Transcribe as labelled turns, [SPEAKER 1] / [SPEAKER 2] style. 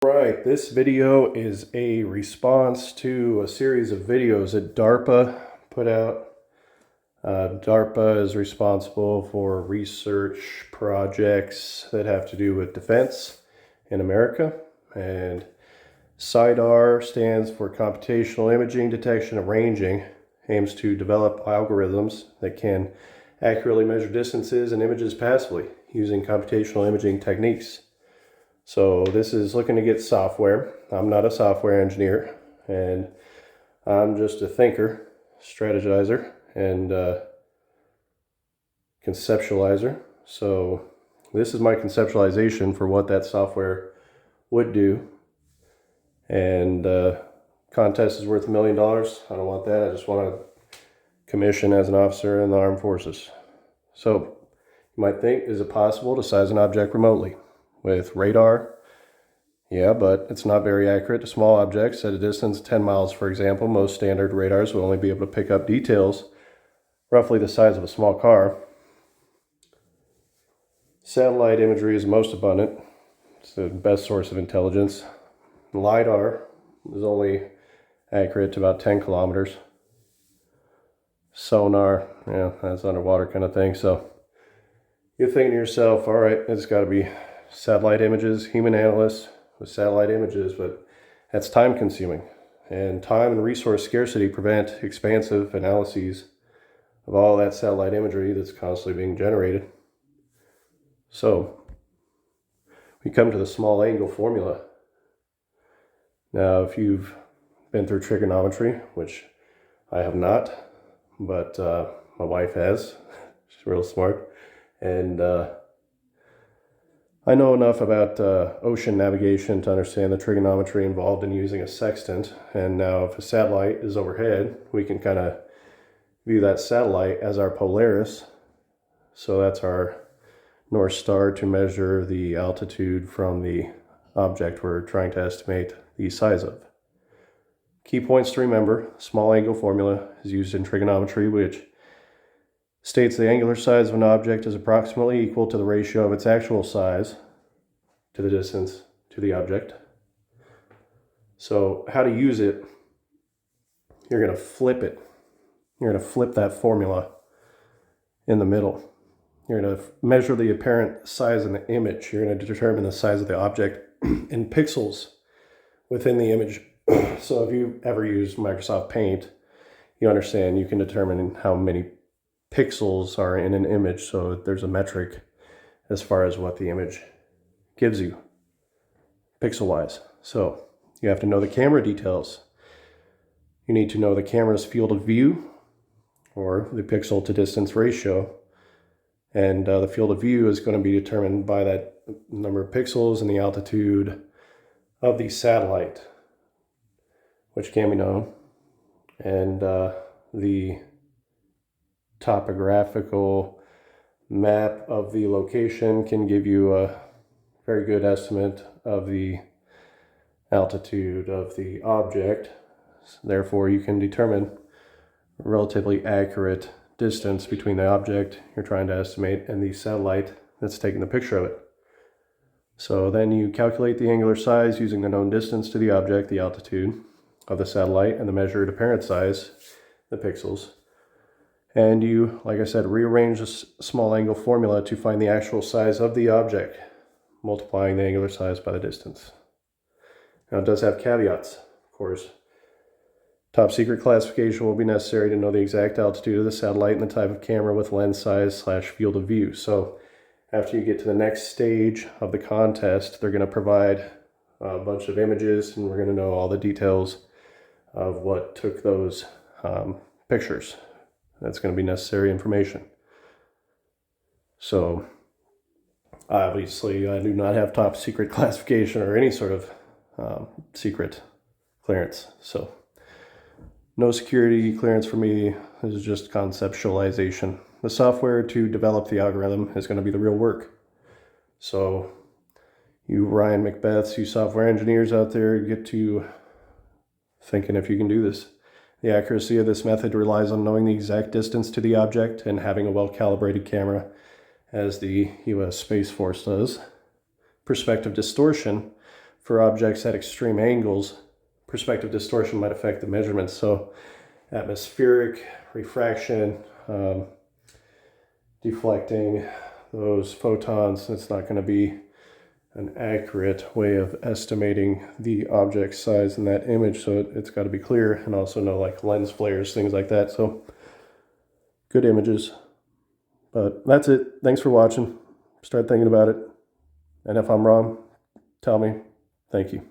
[SPEAKER 1] Right, this video is a response to a series of videos that DARPA put out. DARPA is responsible for research projects that have to do with defense in America, and C.I.D.A.R stands for Computational Imaging Detection and Ranging, aims to develop algorithms that can accurately measure distances and images passively using computational imaging techniques. So this is looking to get software. I'm not a software engineer, and I'm just a thinker, strategizer, and conceptualizer. So this is my conceptualization for what that software would do. And contest is worth $1 million. I don't want that. I just want a commission as an officer in the armed forces. So you might think, is it possible to size an object remotely? With radar, yeah, but it's not very accurate to small objects at a distance of 10 miles, for example. Most standard radars will only be able to pick up details roughly the size of a small car. Satellite imagery is most abundant. It's the best source of intelligence. LiDAR is only accurate to about 10 kilometers. Sonar, yeah, that's underwater kind of thing. So you're thinking to yourself, all right, it's got to be satellite images, human analysts with satellite images, but that's time consuming, and time and resource scarcity prevent expansive analyses of all that satellite imagery that's constantly being generated. So we come to the small angle formula. Now, if you've been through trigonometry, which I have not, but my wife has, she's real smart, and I know enough about ocean navigation to understand the trigonometry involved in using a sextant. And now if a satellite is overhead, we can kind of view that satellite as our Polaris. So that's our North Star to measure the altitude from the object we're trying to estimate the size of. Key points to remember: small angle formula is used in trigonometry, which states the angular size of an object is approximately equal to the ratio of its actual size to the distance to the object. So how to use it: you're going to flip it. You're going to flip that formula in the middle. You're going to measure the apparent size in the image. You're going to determine the size of the object in pixels within the image. So if you ever use Microsoft Paint, you understand you can determine how many pixels are in an image. So there's a metric as far as what the image gives you pixel wise. So you have to know the camera details. You need to know the camera's field of view, or the pixel to distance ratio. And the field of view is going to be determined by that number of pixels and the altitude of the satellite, which can be known. And the topographical map of the location can give you a very good estimate of the altitude of the object. Therefore, you can determine a relatively accurate distance between the object you're trying to estimate and the satellite that's taking the picture of it. So then you calculate the angular size using the known distance to the object, the altitude of the satellite, and the measured apparent size, the pixels. And you, like I said, rearrange the small angle formula to find the actual size of the object, multiplying the angular size by the distance. Now, it does have caveats, of course. Top secret classification will be necessary to know the exact altitude of the satellite and the type of camera with lens size / field of view. So after you get to the next stage of the contest, they're going to provide a bunch of images, and we're going to know all the details of what took those pictures. That's going to be necessary information. So obviously I do not have top secret classification or any sort of secret clearance. So no security clearance for me. This is just conceptualization. The software to develop the algorithm is going to be the real work. So you Ryan Macbeths, you software engineers out there, get to thinking if you can do this. The accuracy of this method relies on knowing the exact distance to the object and having a well-calibrated camera, as the U.S. Space Force does. Perspective distortion for objects at extreme angles, perspective distortion might affect the measurements. So atmospheric, refraction, deflecting those photons, it's not going to be an accurate way of estimating the object size in that image. So it's got to be clear, and also know like lens flares, things like that. So good images. But that's it. Thanks for watching. Start thinking about it. And if I'm wrong, tell me. Thank you.